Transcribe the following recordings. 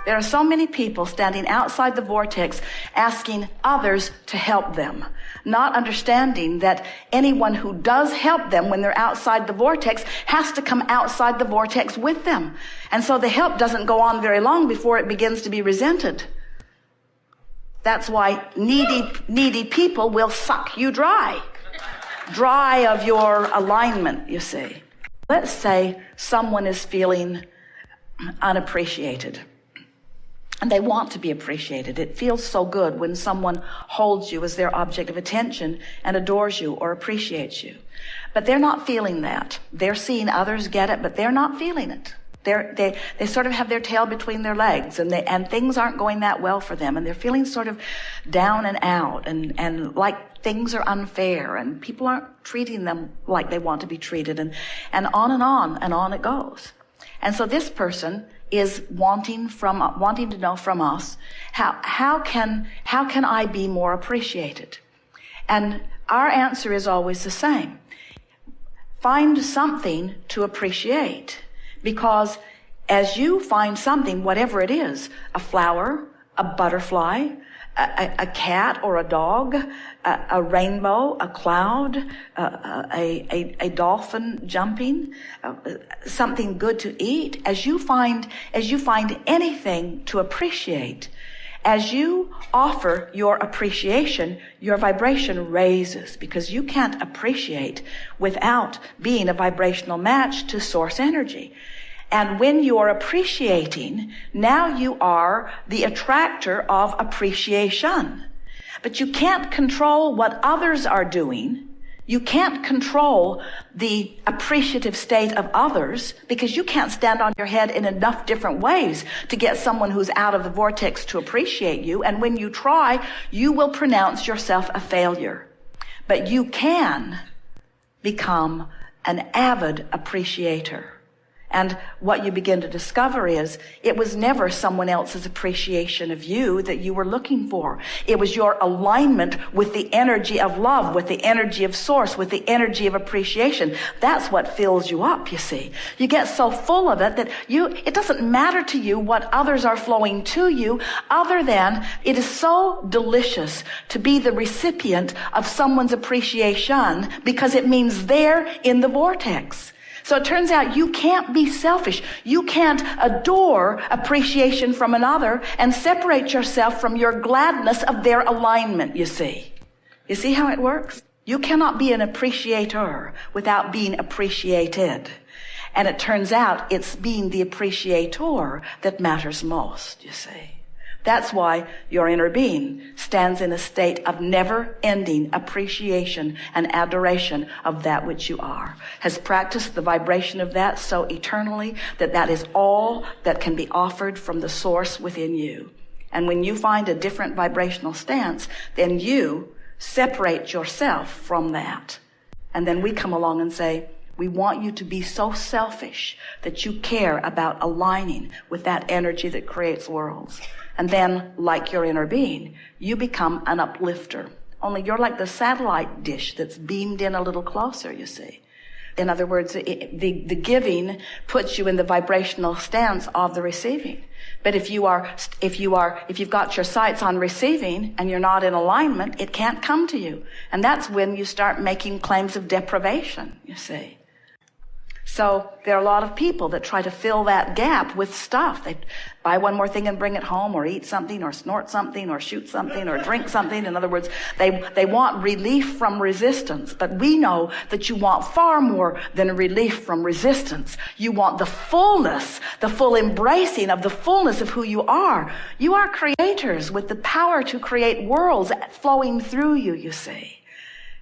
There are so many people standing outside the vortex asking others to help them, not understanding that anyone who does help them when they're outside the vortex has to come outside the vortex with them. And so the help doesn't go on very long before it begins to be resented. That's why needy people will suck you dry of your alignment, you see. Let's say someone is feeling unappreciated. And they want to be appreciated. It feels so good when someone holds you as their object of attention and adores you or appreciates you. But they're not feeling that. They're seeing others get it, but they're not feeling it. They sort of have their tail between their legs, and things aren't going that well for them, and they're feeling sort of down and out, and like things are unfair, and people aren't treating them like they want to be treated, and on it goes. And so this person is wanting to know from us, how can I be more appreciated? And our answer is always the same. Find something to appreciate, because as you find something, whatever it is, a flower, a butterfly, a cat or a dog, a rainbow, a cloud, a dolphin jumping, something good to eat, as you find anything to appreciate, as you offer your appreciation, your vibration raises, because you can't appreciate without being a vibrational match to source energy. And when you're appreciating, now you are the attractor of appreciation. But you can't control what others are doing. You can't control the appreciative state of others, because you can't stand on your head in enough different ways to get someone who's out of the vortex to appreciate you. And when you try, you will pronounce yourself a failure. But you can become an avid appreciator. And what you begin to discover is it was never someone else's appreciation of you that you were looking for. It was your alignment with the energy of love, with the energy of source, with the energy of appreciation. That's what fills you up, you see. You get so full of it that it doesn't matter to you what others are flowing to you, other than it is so delicious to be the recipient of someone's appreciation, because it means they're in the vortex. So it turns out you can't be selfish. You can't adore appreciation from another and separate yourself from your gladness of their alignment, you see. You see how it works? You cannot be an appreciator without being appreciated. And it turns out it's being the appreciator that matters most, you see. That's why your inner being stands in a state of never-ending appreciation and adoration of that which you are, has practiced the vibration of that so eternally that that is all that can be offered from the source within you. And when you find a different vibrational stance, then you separate yourself from that. And then we come along and say, we want you to be so selfish that you care about aligning with that energy that creates worlds. And then, like your inner being, you become an uplifter. Only you're like the satellite dish that's beamed in a little closer, you see. In other words, the giving puts you in the vibrational stance of the receiving. But if you've got your sights on receiving and you're not in alignment, it can't come to you. And that's when you start making claims of deprivation, you see. So there are a lot of people that try to fill that gap with stuff. They buy one more thing and bring it home, or eat something, or snort something, or shoot something, or drink something. In other words, they want relief from resistance. But we know that you want far more than relief from resistance. You want the fullness, the full embracing of the fullness of who you are. You are creators with the power to create worlds flowing through you, you see.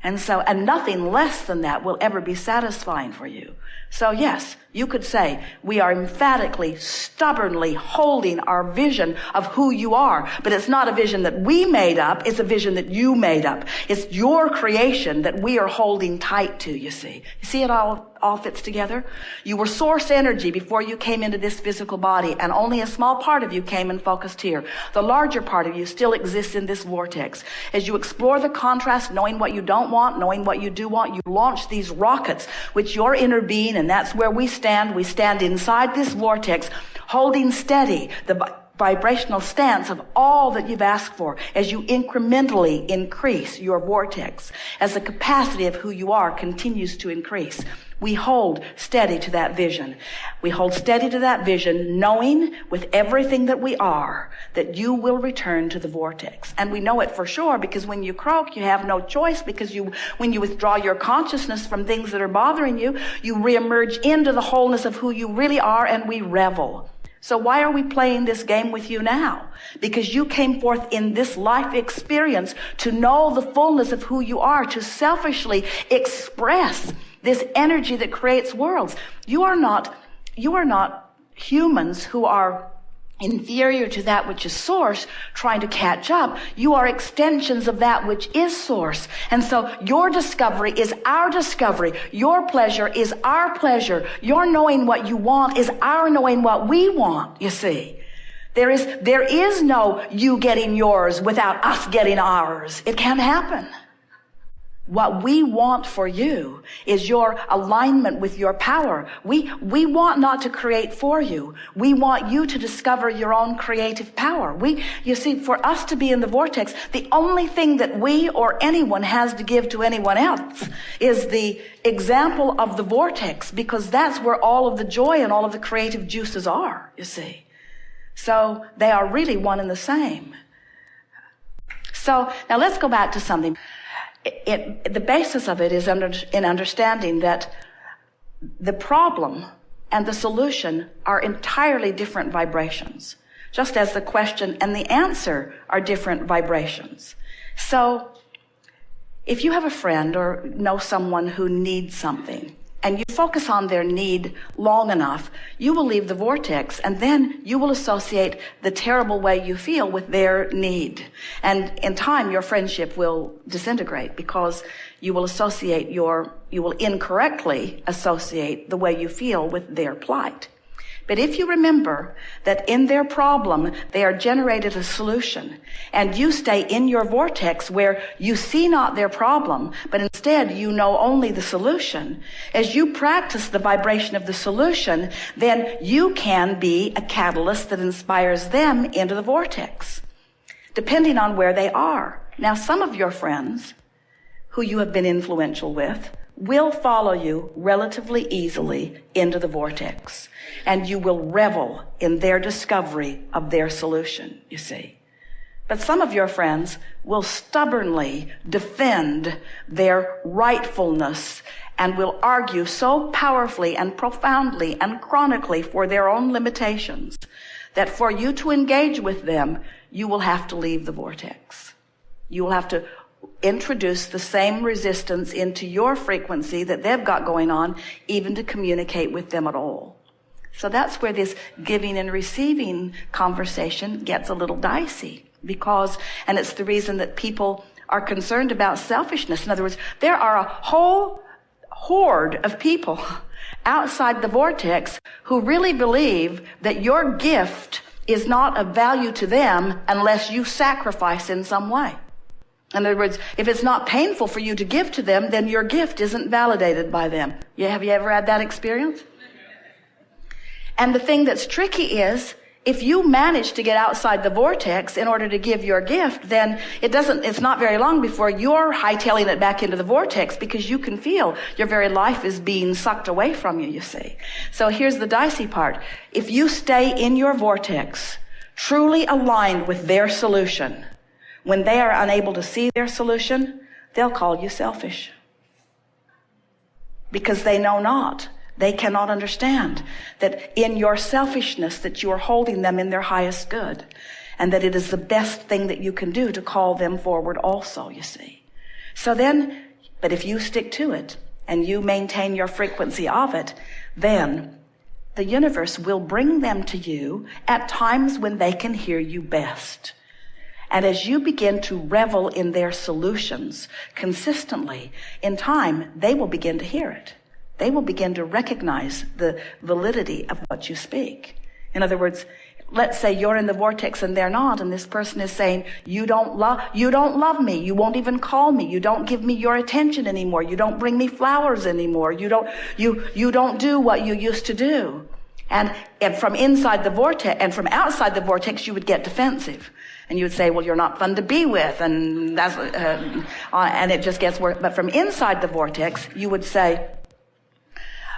And nothing less than that will ever be satisfying for you. So yes, you could say we are emphatically, stubbornly holding our vision of who you are. But it's not a vision that we made up. It's a vision that you made up. It's your creation that we are holding tight to, you see. You see it all fits together? You were source energy before you came into this physical body, and only a small part of you came and focused here. The larger part of you still exists in this vortex. As you explore the contrast, knowing what you don't want, knowing what you do want, you launch these rockets, which your inner being, and that's where we stand. We stand inside this vortex, holding steady vibrational stance of all that you've asked for, as you incrementally increase your vortex, as the capacity of who you are continues to increase. We hold steady to that vision. We hold steady to that vision, knowing with everything that we are that you will return to the vortex. And we know it for sure because when you croak, you have no choice, because when you withdraw your consciousness from things that are bothering you, you reemerge into the wholeness of who you really are, and we revel. So why are we playing this game with you now? Because you came forth in this life experience to know the fullness of who you are, to selfishly express this energy that creates worlds. You are not humans who are inferior to that which is source trying to catch up. You are extensions of that which is source. And so your discovery is our discovery. Your pleasure is our pleasure. Your knowing what you want is our knowing what we want, you see. There is no you getting yours without us getting ours. It can't happen. What we want for you is your alignment with your power. We want not to create for you. We want you to discover your own creative power. You see, for us to be in the vortex, the only thing that we or anyone has to give to anyone else is the example of the vortex, because that's where all of the joy and all of the creative juices are, you see. So they are really one and the same. So now let's go back to something. The basis of it is in understanding that the problem and the solution are entirely different vibrations, just as the question and the answer are different vibrations. So if you have a friend or know someone who needs something, and you focus on their need long enough, you will leave the vortex, and then you will associate the terrible way you feel with their need. And in time, your friendship will disintegrate, because you will incorrectly associate the way you feel with their plight. But if you remember that in their problem, they are generated a solution, and you stay in your vortex where you see not their problem, but instead you know only the solution, as you practice the vibration of the solution, then you can be a catalyst that inspires them into the vortex, depending on where they are. Now, some of your friends who you have been influential with will follow you relatively easily into the vortex, and you will revel in their discovery of their solution, you see. But some of your friends will stubbornly defend their rightfulness and will argue so powerfully and profoundly and chronically for their own limitations that for you to engage with them, you will have to leave the vortex. You will have to introduce the same resistance into your frequency that they've got going on, even to communicate with them at all. So that's where this giving and receiving conversation gets a little dicey, and it's the reason that people are concerned about selfishness. In other words, there are a whole horde of people outside the vortex who really believe that your gift is not of value to them unless you sacrifice in some way. In other words, if it's not painful for you to give to them, then your gift isn't validated by them. Have you ever had that experience? And the thing that's tricky is, if you manage to get outside the vortex in order to give your gift, then it's not very long before you're hightailing it back into the vortex, because you can feel your very life is being sucked away from you, you see. So here's the dicey part. If you stay in your vortex, truly aligned with their solution, when they are unable to see their solution, they'll call you selfish. Because they know not. They cannot understand that in your selfishness that you are holding them in their highest good, and that it is the best thing that you can do to call them forward also, you see. But if you stick to it and you maintain your frequency of it, then the universe will bring them to you at times when they can hear you best. And as you begin to revel in their solutions consistently, in time, they will begin to hear it. They will begin to recognize the validity of what you speak. In other words, let's say you're in the vortex and they're not, and this person is saying, you don't love me. You won't even call me. You don't give me your attention anymore. You don't bring me flowers anymore. You don't do what you used to do. And from inside the vortex and from outside the vortex, you would get defensive. And you would say, well, you're not fun to be with. And that's, and it just gets worse. But from inside the vortex, you would say,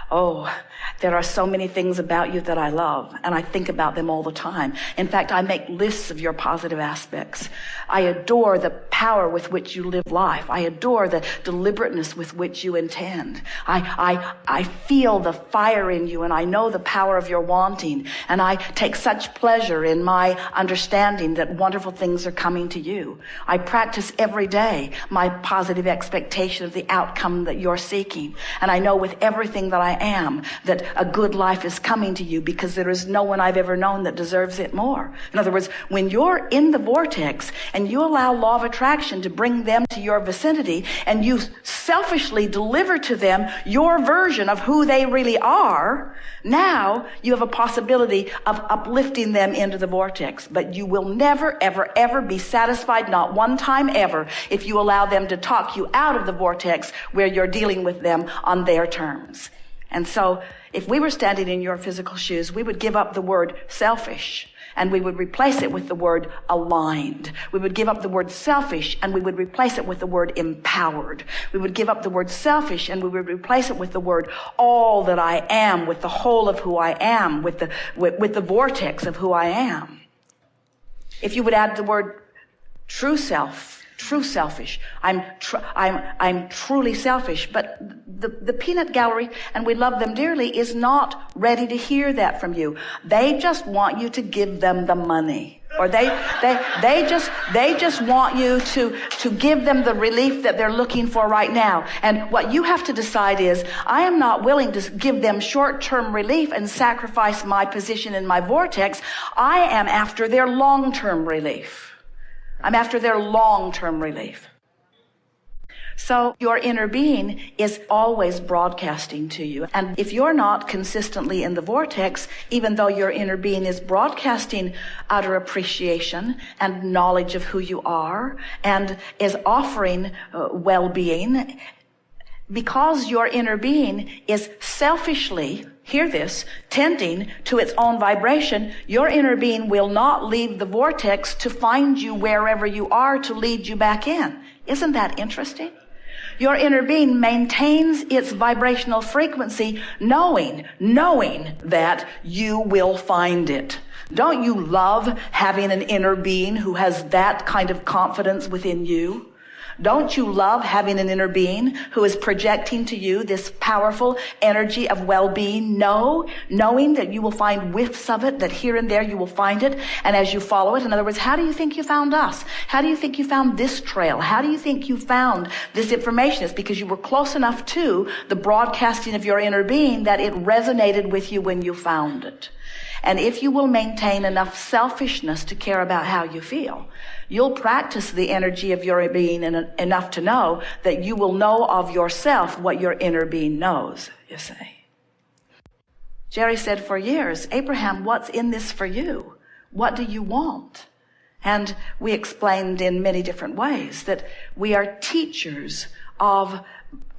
oh, there are so many things about you that I love, and I think about them all the time. In fact, I make lists of your positive aspects. I adore the power with which you live life. I adore the deliberateness with which you intend. I feel the fire in you, and I know the power of your wanting, and I take such pleasure in my understanding that wonderful things are coming to you. I practice every day my positive expectation of the outcome that you're seeking, and I know with everything that I am that a good life is coming to you, because there is no one I've ever known that deserves it more. In other words, when you're in the vortex and you allow law of attraction to bring them to your vicinity, and you selfishly deliver to them your version of who they really are, now you have a possibility of uplifting them into the vortex. But you will never, ever, ever be satisfied, not one time ever, if you allow them to talk you out of the vortex where you're dealing with them on their terms. And so if we were standing in your physical shoes, we would give up the word selfish and we would replace it with the word aligned. We would give up the word selfish and we would replace it with the word empowered. We would give up the word selfish and we would replace it with the word all that I am, with the whole of who I am, with the vortex of who I am. If you would add the word true selfish. I'm truly selfish. But the peanut gallery, and we love them dearly, is not ready to hear that from you. They just want you to give them the money. Or they just want you to give them the relief that they're looking for right now. And what you have to decide is, I am not willing to give them short-term relief and sacrifice my position in my vortex. I am after their long-term relief. I'm after their long-term relief. So your inner being is always broadcasting to you. And if you're not consistently in the vortex, even though your inner being is broadcasting utter appreciation and knowledge of who you are and is offering well-being, because your inner being is selfishly, hear this, tending to its own vibration, your inner being will not leave the vortex to find you wherever you are to lead you back in. Isn't that interesting? Your inner being maintains its vibrational frequency knowing that you will find it. Don't you love having an inner being who has that kind of confidence within you? Don't you love having an inner being who is projecting to you this powerful energy of well-being, knowing that you will find whiffs of it, that here and there you will find it, and as you follow it, in other words, how do you think you found us? How do you think you found this trail? How do you think you found this information? It's because you were close enough to the broadcasting of your inner being that it resonated with you when you found it. And if you will maintain enough selfishness to care about how you feel, you'll practice the energy of your being enough to know that you will know of yourself what your inner being knows, you see. Jerry said for years, Abraham, what's in this for you? What do you want? And we explained in many different ways that we are teachers of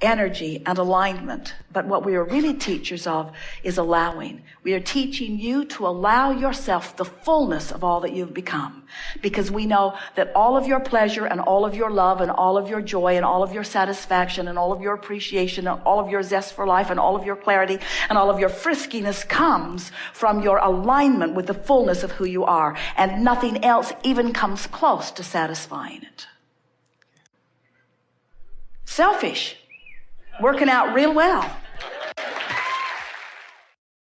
energy and alignment. But what we are really teachers of is allowing. We are teaching you to allow yourself the fullness of all that you've become. Because we know that all of your pleasure and all of your love and all of your joy and all of your satisfaction and all of your appreciation and all of your zest for life and all of your clarity and all of your friskiness comes from your alignment with the fullness of who you are. And nothing else even comes close to satisfying it. Selfish. Working out real well.